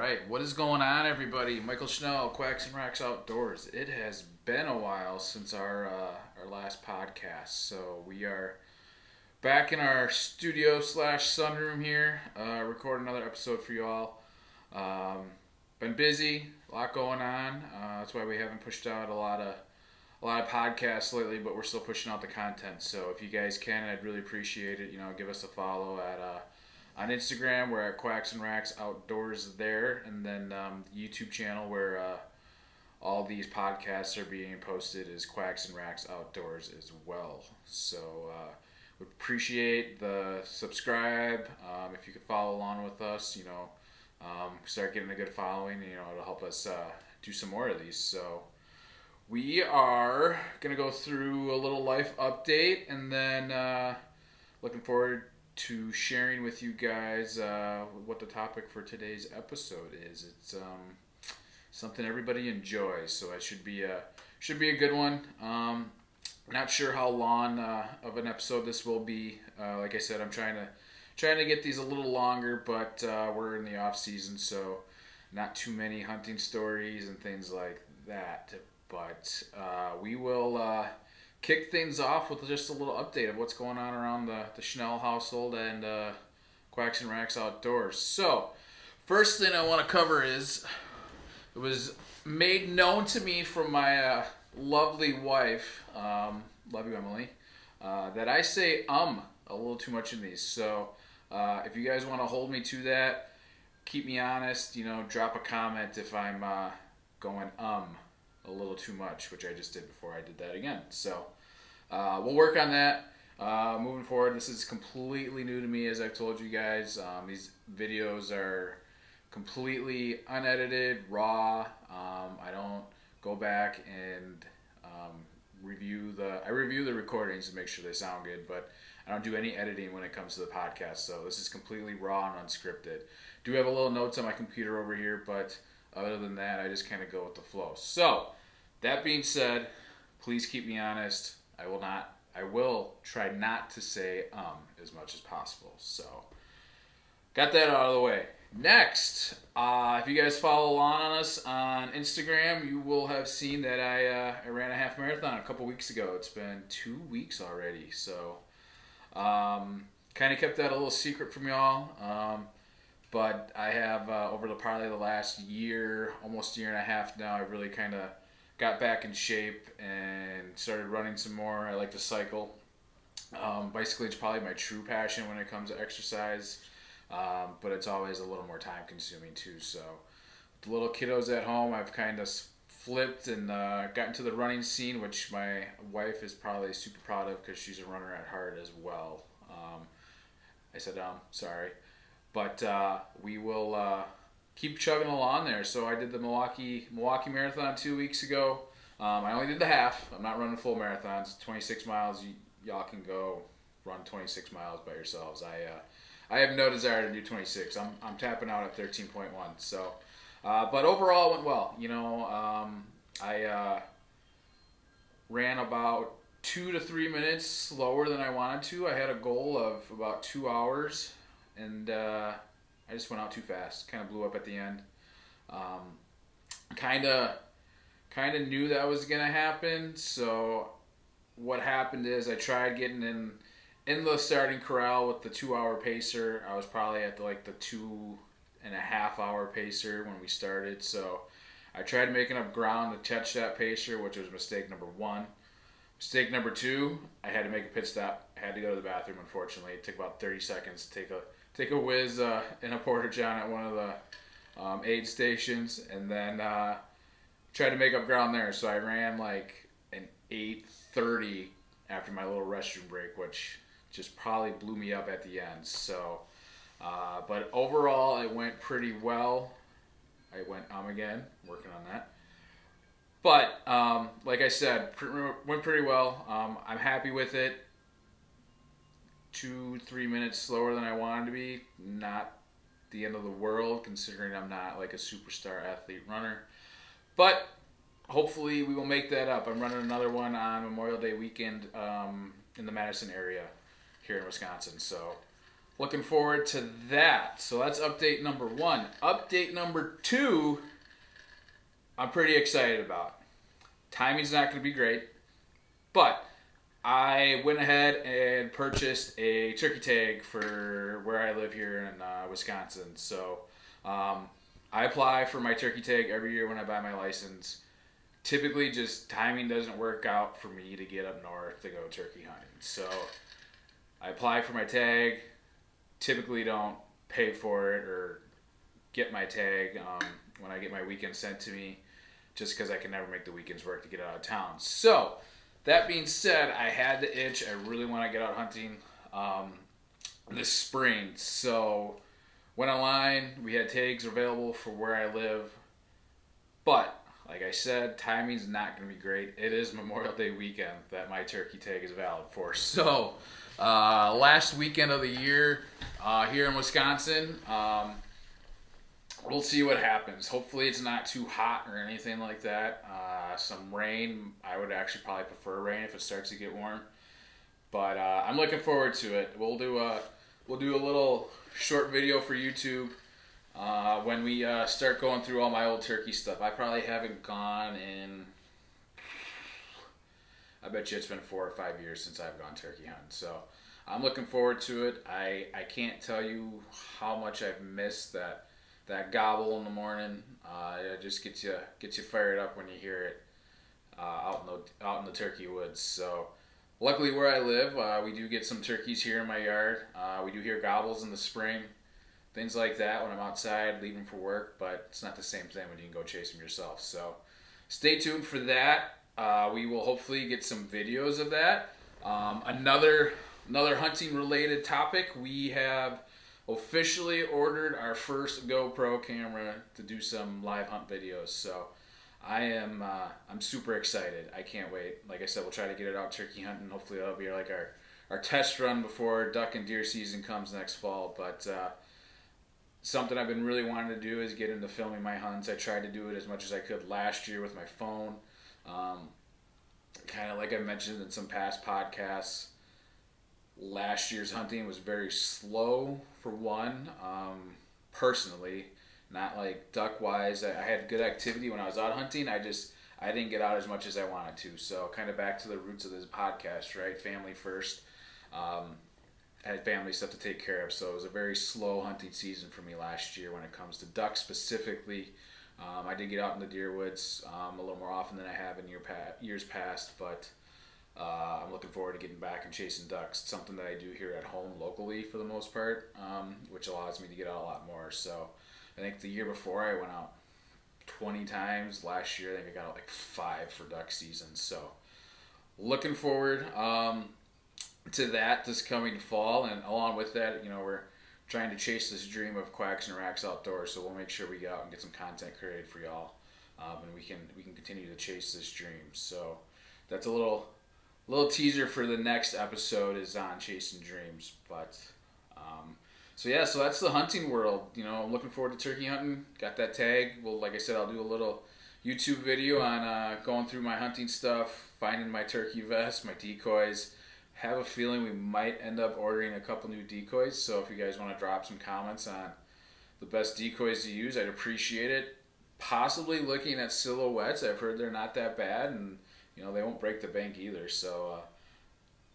right, what is going on, everybody? Michael Schnell, Quacks and Racks Outdoors. It has been a while since our last podcast, so we are back in our studio slash sunroom here, recording another episode for you all. Been busy, a lot going on. That's why we haven't pushed out a lot of podcasts lately, but we're still pushing out the content. So if you guys can, I'd really appreciate it. Give us a follow at on Instagram. We're at Quacks and Racks Outdoors there, and then the YouTube channel where all these podcasts are being posted is Quacks and Racks Outdoors as well. So we appreciate the subscribe. If you could follow along with us, start getting a good following. It'll help us do some more of these. So we are gonna go through a little life update, and then looking forward to sharing with you guys what the topic for today's episode is. It's something everybody enjoys, so it should be a good one. Not sure how long of an episode this will be. Like I said, I'm trying to get these a little longer, but we're in the off season, so not too many hunting stories and things like that. But we will kick things off with just a little update of what's going on around the Schnell household and Quacks and Racks Outdoors. So, first thing I want to cover is it was made known to me from my lovely wife, love you, Emily, that I say a little too much in these. So, if you guys want to hold me to that, keep me honest, drop a comment if I'm going a little too much, which I just did before I did that again. So we'll work on that moving forward. This is completely new to me, as I've told you guys. These videos are completely unedited, raw. I don't go back and review the recordings to make sure they sound good, but I don't do any editing when it comes to the podcast. So this is completely raw and unscripted. Do have a little notes on my computer over here, but other than that, I just kind of go with the flow. So, that being said, please keep me honest. I will try not to say as much as possible. So, got that out of the way. Next, if you guys follow along on us on Instagram, you will have seen that I ran a half marathon a couple weeks ago. It's been 2 weeks already. So, kind of kept that a little secret from y'all. But I have, over probably the last year, almost year and a half now, I really kind of got back in shape and started running some more. I like to cycle. Bicycling is probably my true passion when it comes to exercise, but it's always a little more time consuming too. So with the little kiddos at home, I've kind of flipped and got into the running scene, which my wife is probably super proud of because she's a runner at heart as well. I said, sorry. But we will keep chugging along there. So I did the Milwaukee Marathon 2 weeks ago. I only did the half. I'm not running full marathons. 26 miles, y'all can go run 26 miles by yourselves. I have no desire to do 26. I'm tapping out at 13.1. So, but overall it went well. I ran about 2 to 3 minutes slower than I wanted to. I had a goal of about 2 hours. And I just went out too fast. Kind of blew up at the end. Kind of knew that was gonna happen. So what happened is I tried getting in the starting corral with the 2 hour pacer. I was probably at the 2.5 hour pacer when we started. So I tried making up ground to catch that pacer, which was mistake number one. Mistake number two, I had to make a pit stop. I had to go to the bathroom, unfortunately. It took about 30 seconds to take a whiz in a porta john at one of the aid stations, and then tried to make up ground there. So I ran like an 8:30 after my little restroom break, which just probably blew me up at the end. So, but overall, it went pretty well. I went again, working on that. But, like I said, went pretty well. I'm happy with it. 2-3 minutes slower than I wanted to be. Not the end of the world, considering I'm not like a superstar athlete runner. But hopefully we will make that up. I'm running another one on Memorial Day weekend in the Madison area here in Wisconsin. So looking forward to that. So that's update number 1. Update number 2, I'm pretty excited about. Timing's not going to be great, but I went ahead and purchased a turkey tag for where I live here in Wisconsin. So I apply for my turkey tag every year when I buy my license. Typically, just timing doesn't work out for me to get up north to go turkey hunting. So I apply for my tag. Typically, don't pay for it or get my tag when I get my weekend sent to me, just because I can never make the weekends work to get out of town. So that being said, I had the itch. I really want to get out hunting this spring. So went online. We had tags available for where I live, but like I said, timing's not going to be great. It is Memorial Day weekend that my turkey tag is valid for. So, last weekend of the year here in Wisconsin, we'll see what happens. Hopefully it's not too hot or anything like that. Some rain. I would actually probably prefer rain if it starts to get warm. But I'm looking forward to it. We'll do a little short video for YouTube. When we start going through all my old turkey stuff. I probably haven't gone in, I bet you it's been 4 or 5 years since I've gone turkey hunting. So I'm looking forward to it. I can't tell you how much I've missed that gobble in the morning. It just gets you fired up when you hear it out in the turkey woods. So luckily where I live, we do get some turkeys here in my yard. We do hear gobbles in the spring. Things like that when I'm outside leaving for work, but it's not the same thing when you can go chase them yourself. So stay tuned for that. We will hopefully get some videos of that. Another hunting related topic, we have officially ordered our first GoPro camera to do some live hunt videos. So I'm super excited. I can't wait. Like I said, we'll try to get it out turkey hunting. Hopefully that'll be like our test run before duck and deer season comes next fall. But something I've been really wanting to do is get into filming my hunts. I tried to do it as much as I could last year with my phone. Kind of like I mentioned in some past podcasts, last year's hunting was very slow for one, personally, not like duck wise. I had good activity when I was out hunting. I didn't get out as much as I wanted to. So kind of back to the roots of this podcast, right? Family first. I had family stuff to take care of, so it was a very slow hunting season for me last year when it comes to ducks specifically. I did get out in the deer woods a little more often than I have in years past, but I'm looking forward to getting back and chasing ducks. It's something that I do here at home locally for the most part, which allows me to get out a lot more. So I think the year before I went out 20 times. Last year I think I got out like 5 for duck season. So looking forward to that this coming fall, and along with that, we're trying to chase this dream of Quacks and Racks outdoors. So we'll make sure we get out and get some content created for y'all, and we can continue to chase this dream. So that's a little teaser for the next episode is on chasing dreams. But so that's the hunting world. I'm looking forward to turkey hunting. Got that tag. Well, like I said, I'll do a little YouTube video on going through my hunting stuff, finding my turkey vest, my decoys. Have a feeling we might end up ordering a couple new decoys. So if you guys want to drop some comments on the best decoys to use, I'd appreciate it. Possibly looking at silhouettes. I've heard they're not that bad, and they won't break the bank either. So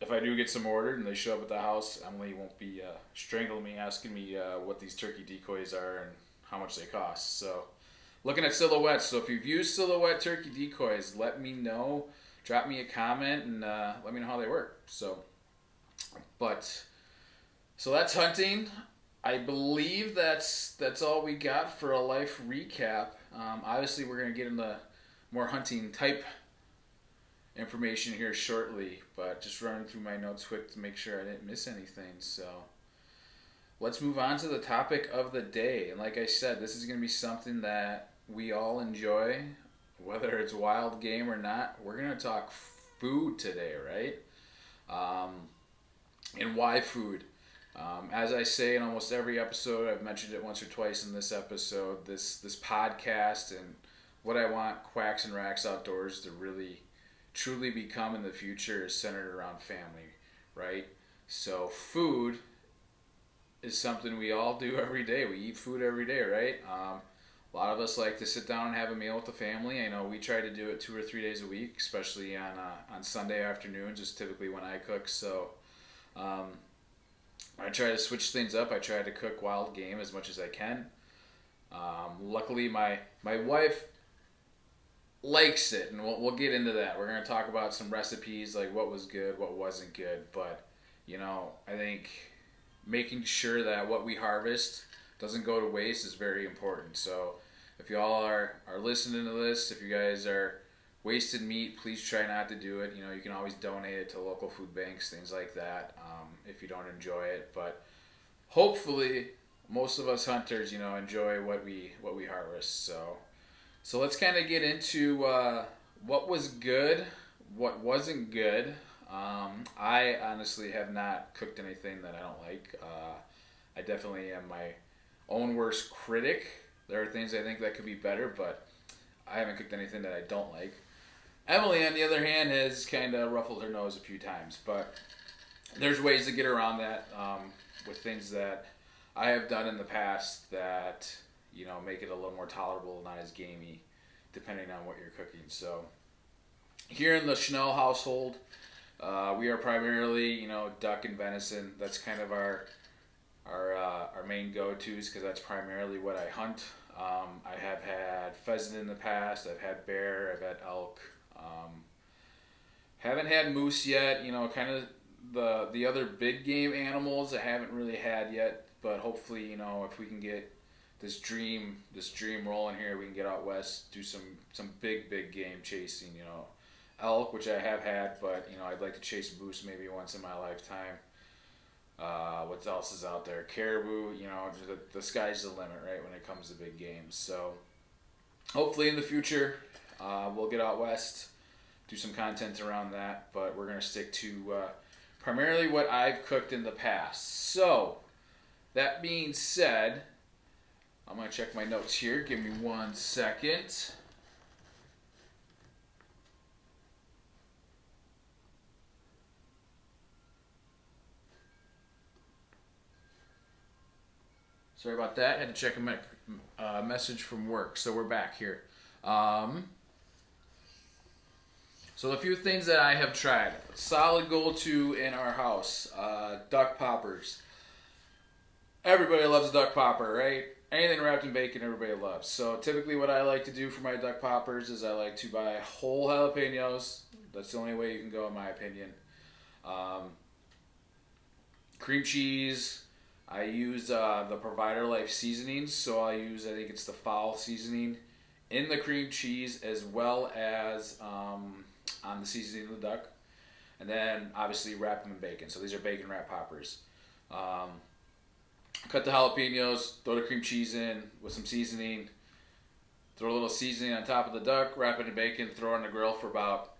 if I do get some ordered and they show up at the house, Emily won't be strangling me, asking me what these turkey decoys are and how much they cost. So looking at silhouettes. So if you've used silhouette turkey decoys, let me know. Drop me a comment and let me know how they work. So that's hunting. I believe that's all we got for a life recap. Obviously, we're going to get into more hunting type information here shortly, but just running through my notes quick to make sure I didn't miss anything. So let's move on to the topic of the day. And like I said, this is going to be something that we all enjoy. Whether it's wild game or not, we're going to talk food today, right? And why food? As I say in almost every episode, I've mentioned it once or twice in this episode, this podcast and what I want Quacks and Racks Outdoors to really, truly become in the future is centered around family, right? So food is something we all do every day. We eat food every day, right? A lot of us like to sit down and have a meal with the family. I know we try to do it 2 or 3 days a week, especially on Sunday afternoons, is typically when I cook. So um, I try to switch things up. I try to cook wild game as much as I can. Luckily, my wife likes it, and we'll get into that. We're going to talk about some recipes, like what was good, what wasn't good. But, I think making sure that what we harvest doesn't go to waste is very important. So if y'all are listening to this, if you guys are wasting meat, please try not to do it. You can always donate it to local food banks, things like that, if you don't enjoy it. But hopefully, most of us hunters, enjoy what we harvest. So let's kind of get into what was good, what wasn't good. I honestly have not cooked anything that I don't like. I definitely am my own worst critic. There are things I think that could be better, but I haven't cooked anything that I don't like. Emily, on the other hand, has kind of ruffled her nose a few times, but there's ways to get around that with things that I have done in the past that make it a little more tolerable, not as gamey, depending on what you're cooking. So here in the Schnell household, we are primarily duck and venison. That's kind of our main go-tos because that's primarily what I hunt. I have had pheasant in the past. I've had bear. I've had elk. Haven't had moose yet. Kind of the other big game animals I haven't really had yet. But hopefully, if we can get this dream rolling here, we can get out west, do some big game chasing. Elk, which I have had, but I'd like to chase moose maybe once in my lifetime. What else is out there? Caribou. The sky's the limit, right, when it comes to big games. So hopefully in the future, we'll get out west, do some content around that. But we're gonna stick to primarily what I've cooked in the past. So that being said, I'm going to check my notes here. Give me 1 second. Sorry about that. Had to check a message from work. So we're back here. So a few things that I have tried. Solid go-to in our house. Duck poppers. Everybody loves a duck popper, right? Anything wrapped in bacon, everybody loves. So typically what I like to do for my duck poppers is I like to buy whole jalapenos. That's the only way you can go in my opinion. Cream cheese. I use the Provider Life seasonings. So I think it's the fowl seasoning in the cream cheese as well as on the seasoning of the duck. And then obviously wrap them in bacon. So these are bacon wrap poppers. Cut the jalapenos, throw the cream cheese in with some seasoning, throw a little seasoning on top of the duck, wrap it in bacon, throw it on the grill for about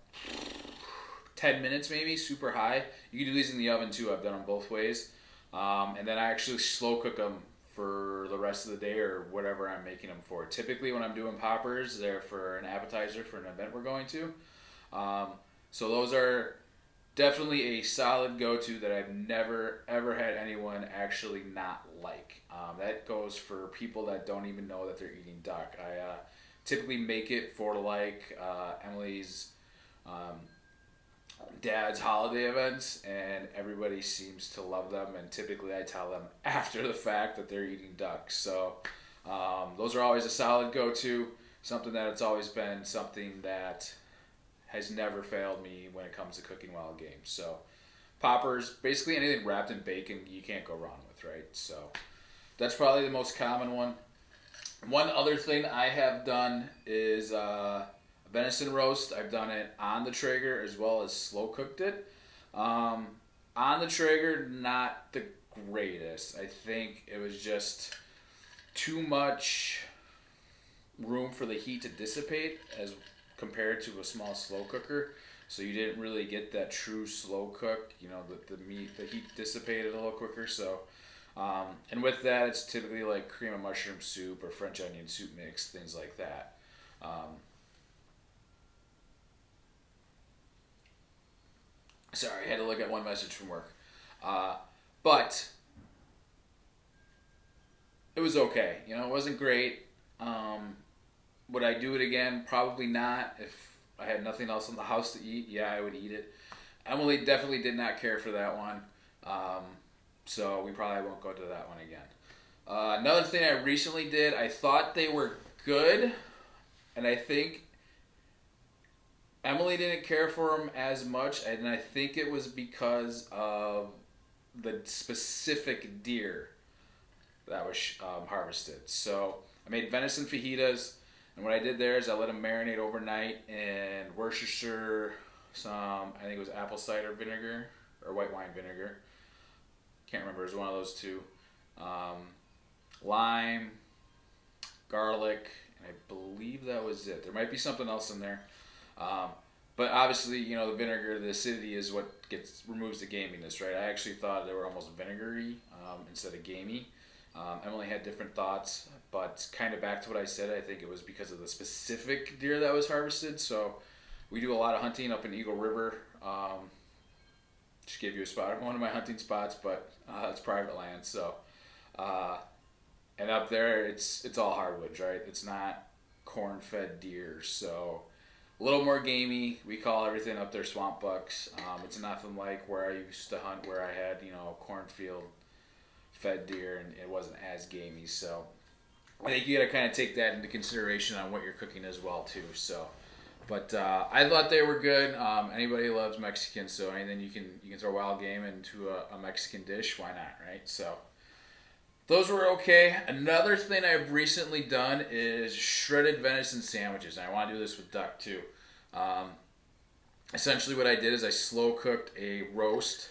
10 minutes maybe, super high. You can do these in the oven too. I've done them both ways. And then I actually slow cook them for the rest of the day or whatever I'm making them for. Typically when I'm doing poppers, they're for an appetizer for an event we're going to. So those are definitely a solid go-to that I've never, ever had anyone actually not like. That goes for people that don't even know that they're eating duck. I typically make it for Emily's dad's holiday events, and everybody seems to love them, and typically I tell them after the fact that they're eating duck. So those are always a solid go-to, something that it's always been something that has never failed me when it comes to cooking wild game. So poppers, basically anything wrapped in bacon, you can't go wrong with, right? So that's probably the most common one. One other thing I have done is venison roast. I've done it on the Traeger as well as slow cooked it. On the Traeger, not the greatest. I think it was just too much room for the heat to dissipate as compared to a small slow cooker. So you didn't really get that true slow cook. The heat dissipated a little quicker. So, and with that, it's typically like cream of mushroom soup or French onion soup mix, things like that. Sorry, I had to look at one message from work. But was okay. You know, it wasn't great. Would I do it again? Probably not. If I had nothing else in the house to eat, yeah, I would eat it. Emily definitely did not care for that one. Um, so we probably won't go to that one again. Another thing I recently did, I thought they were good, and I think Emily didn't care for them as much, and I think it was because of the specific deer that was harvested. So I made venison fajitas, and what I did there is I let them marinate overnight in Worcestershire, some, I think it was apple cider vinegar or white wine vinegar. Can't remember, it was one of those two. Lime, garlic, and I believe that was it. There might be something else in there. But obviously, you know, the vinegar, the acidity is what removes the gaminess, right? I actually thought they were almost vinegary instead of gamey. Emily had different thoughts, but kind of back to what I said, I think it was because of the specific deer that was harvested. So we do a lot of hunting up in Eagle River. Just gave you a spot, one of my hunting spots, but it's private land. So, and up there, it's all hardwoods, right? It's not corn-fed deer, so a little more gamey. We call everything up there swamp bucks. It's nothing like where I used to hunt, where I had, you know, cornfield fed deer, and it wasn't as gamey. So I think you got to kind of take that into consideration on what you're cooking as well too. So, but I thought they were good. Anybody loves Mexican, so anything you can throw wild game into a Mexican dish, why not, right? So those were okay. Another thing I've recently done is shredded venison sandwiches, and I want to do this with duck too. Essentially what I did is I slow cooked a roast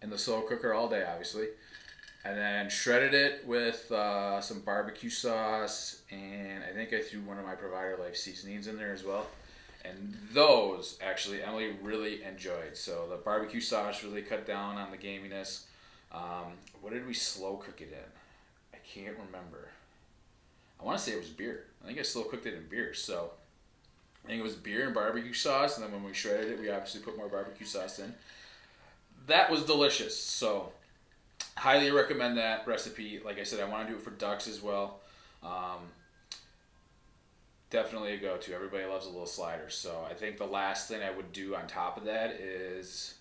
in the slow cooker all day, obviously, and then shredded it with some barbecue sauce, and I think I threw one of my Provider Life seasonings in there as well. And those, actually, Emily really enjoyed. So the barbecue sauce really cut down on the gaminess. What did we slow cook it in? I can't remember. I want to say it was beer. I think I slow cooked it in beer. So I think it was beer and barbecue sauce, and then when we shredded it, we obviously put more barbecue sauce in. That was delicious. So highly recommend that recipe. Like I said, I want to do it for ducks as well. Definitely a go-to. Everybody loves a little slider. So I think the last thing I would do on top of that is,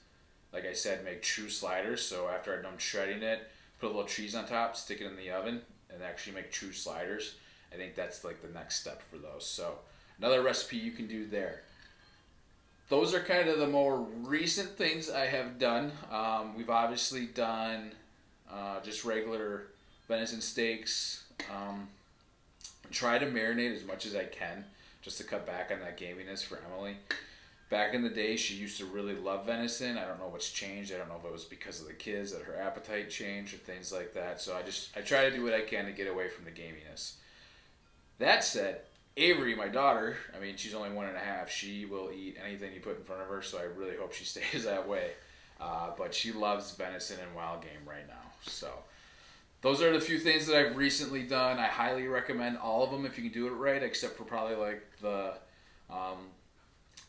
like I said, make true sliders. So after I'm done shredding it, put a little cheese on top, stick it in the oven, and actually make true sliders. I think that's like the next step for those. So another recipe you can do there. Those are kind of the more recent things I have done. We've obviously done just regular venison steaks. Try to marinate as much as I can just to cut back on that gaminess for Emily. Back in the day, she used to really love venison. I don't know what's changed. I don't know if it was because of the kids that her appetite changed or things like that. So I try to do what I can to get away from the gaminess. That said, Avery, my daughter, I mean, she's only 1.5. She will eat anything you put in front of her, so I really hope she stays that way. But she loves venison and wild game right now. So those are the few things that I've recently done. I highly recommend all of them if you can do it right, except for probably like the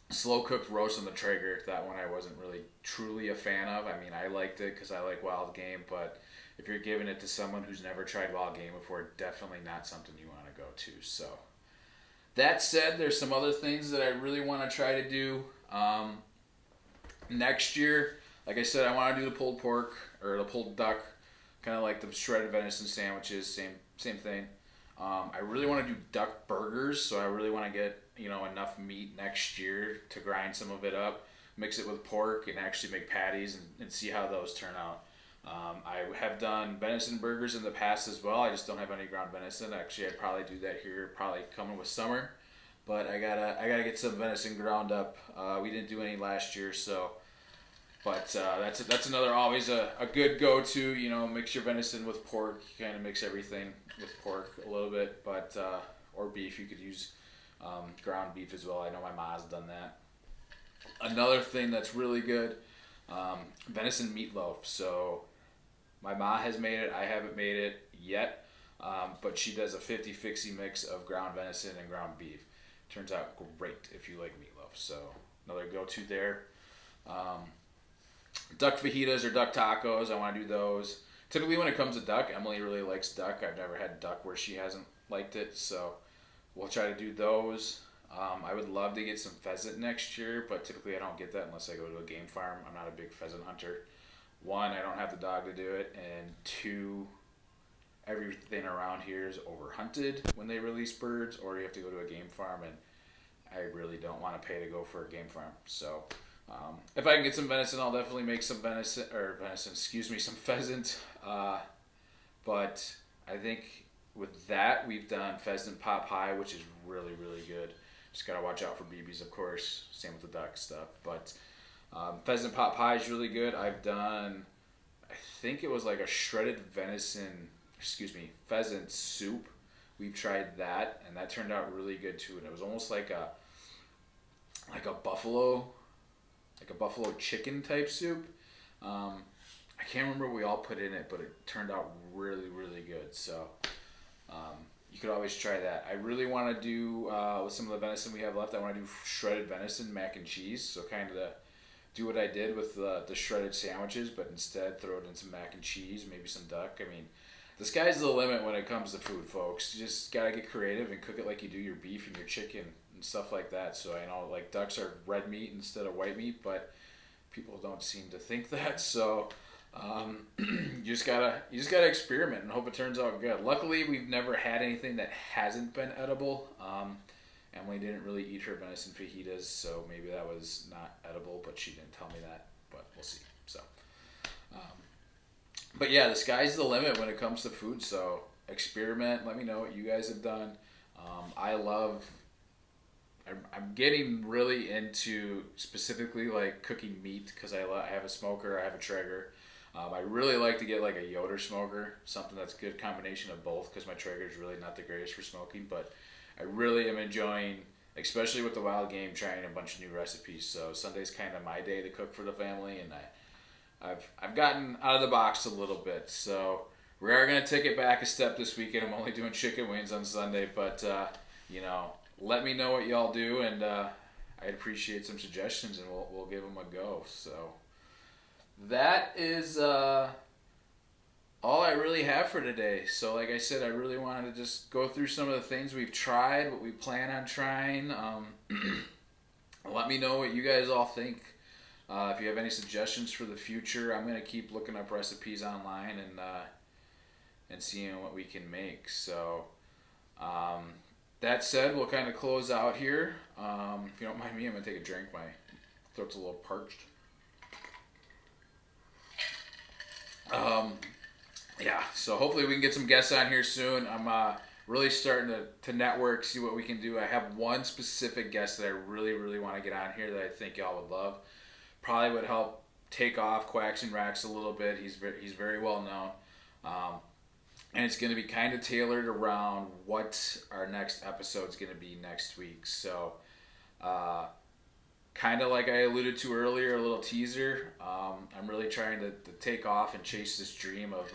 slow cooked roast on the Traeger. That one I wasn't really truly a fan of. I mean, I liked it because I like wild game, but if you're giving it to someone who's never tried wild game before, definitely not something you want to go to. So that said, there's some other things that I really want to try to do next year. Like I said, I want to do the pulled pork or the pulled duck, kind of like the shredded venison sandwiches, same thing. I really want to do duck burgers, so I really want to get enough meat next year to grind some of it up, mix it with pork, and actually make patties and see how those turn out. I have done venison burgers in the past as well. I just don't have any ground venison. Actually, I'd probably do that here, probably coming with summer. But I gotta get some venison ground up. We didn't do any last year, so. But that's another always a good go-to. Mix your venison with pork. You kind of mix everything with pork a little bit, but or beef. You could use ground beef as well. I know my mom's done that. Another thing that's really good, venison meatloaf. So my mom has made it. I haven't made it yet, but she does a 50-50 mix of ground venison and ground beef. Turns out great if you like meatloaf. So another go-to there. Duck fajitas or duck tacos, I want to do those. typically when it comes to duck, Emily really likes duck. I've never had duck where she hasn't liked it, so we'll try to do those. I would love to get some pheasant next year, but typically I don't get that unless I go to a game farm. I'm not a big pheasant hunter. One, I don't have the dog to do it, and two, everything around here is overhunted when they release birds, or you have to go to a game farm, and I really don't want to pay to go for a game farm. So if I can get some venison, I'll definitely make some some pheasant. But I think with that, we've done pheasant pot pie, which is really, really good. Just got to watch out for BBs, of course. Same with the duck stuff. But pheasant pot pie is really good. I've done, I think it was like a shredded pheasant soup. We've tried that, and that turned out really good too. And it was almost like a buffalo chicken type soup. I can't remember what we all put in it, but it turned out really, really good. So you could always try that. I really want to do, with some of the venison we have left, I want to do shredded venison mac and cheese. So kind of do what I did with the shredded sandwiches, but instead throw it in some mac and cheese, maybe some duck. I mean, the sky's the limit when it comes to food, folks. You just got to get creative and cook it like you do your beef and your chicken and stuff like that. So I know like ducks are red meat instead of white meat, but people don't seem to think that. So you just gotta experiment and hope it turns out good. Luckily, we've never had anything that hasn't been edible. Emily didn't really eat her venison fajitas, so maybe that was not edible, but she didn't tell me that. But we'll see. So, but yeah, the sky's the limit when it comes to food. So experiment. Let me know what you guys have done. I'm getting really into specifically like cooking meat because I have a smoker, I have a Traeger. I really like to get like a Yoder smoker, something that's a good combination of both because my Traeger is really not the greatest for smoking, but I really am enjoying, especially with the wild game, trying a bunch of new recipes. So Sunday's kind of my day to cook for the family, and I've gotten out of the box a little bit. So we are gonna take it back a step this weekend. I'm only doing chicken wings on Sunday, but let me know what y'all do, and I'd appreciate some suggestions, and we'll give them a go. So that is all I really have for today. So like I said, I really wanted to just go through some of the things we've tried, what we plan on trying. Let me know what you guys all think. If you have any suggestions for the future, I'm gonna keep looking up recipes online and seeing what we can make. So that said, we'll kind of close out here. If you don't mind me, I'm gonna take a drink. My throat's a little parched. Yeah, so hopefully we can get some guests on here soon. I'm really starting to network, see what we can do. I have one specific guest that I really, really want to get on here that I think y'all would love. Probably would help take off Quacks and Racks a little bit. He's very well known. And it's going to be kind of tailored around what our next episode is going to be next week. So kind of like I alluded to earlier, a little teaser. I'm really trying to take off and chase this dream of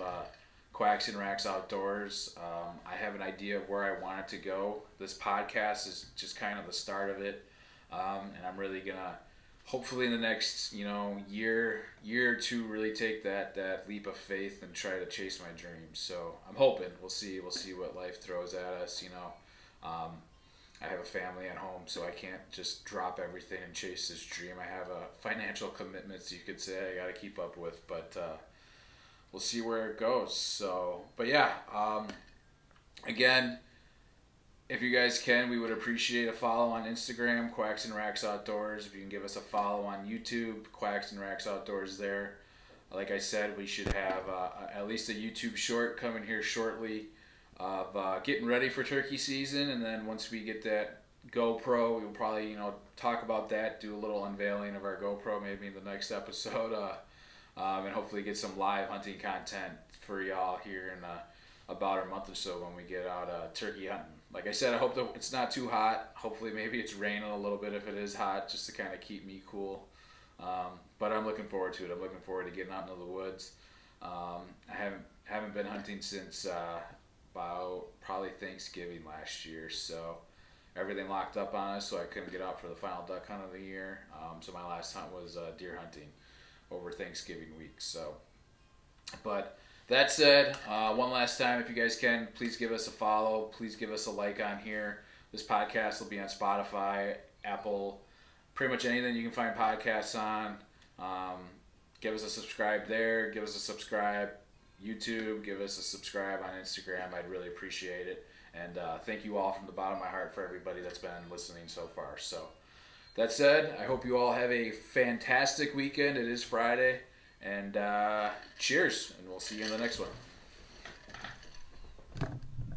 Quacks and Racks Outdoors. I have an idea of where I want it to go. This podcast is just kind of the start of it. And I'm really going to, hopefully in the next year or two, really take that leap of faith and try to chase my dreams. So I'm hoping. We'll see what life throws at us. I have a family at home, so I can't just drop everything and chase this dream. I have financial commitments, you could say, I got to keep up with, but we'll see where it goes. So, but yeah, again, if you guys can, we would appreciate a follow on Instagram, Quacks and Racks Outdoors. If you can give us a follow on YouTube, Quacks and Racks Outdoors there. Like I said, we should have at least a YouTube short coming here shortly of getting ready for turkey season, and then once we get that GoPro, we'll probably talk about that, do a little unveiling of our GoPro maybe in the next episode, and hopefully get some live hunting content for y'all here in about a month or so when we get out turkey hunting. Like I said, I hope that it's not too hot. Hopefully maybe it's raining a little bit if it is hot, just to kind of keep me cool. But I'm looking forward to it. I'm looking forward to getting out into the woods. I haven't been hunting since about probably Thanksgiving last year, so everything locked up on us, so I couldn't get out for the final duck hunt of the year. So my last hunt was deer hunting over Thanksgiving week. So, but That said, one last time, if you guys can, please give us a follow. Please give us a like on here. This podcast will be on Spotify, Apple, pretty much anything you can find podcasts on. Give us a subscribe there. Give us a subscribe YouTube. Give us a subscribe on Instagram. I'd really appreciate it. And thank you all from the bottom of my heart for everybody that's been listening so far. So that said, I hope you all have a fantastic weekend. It is Friday. And cheers, and we'll see you in the next one.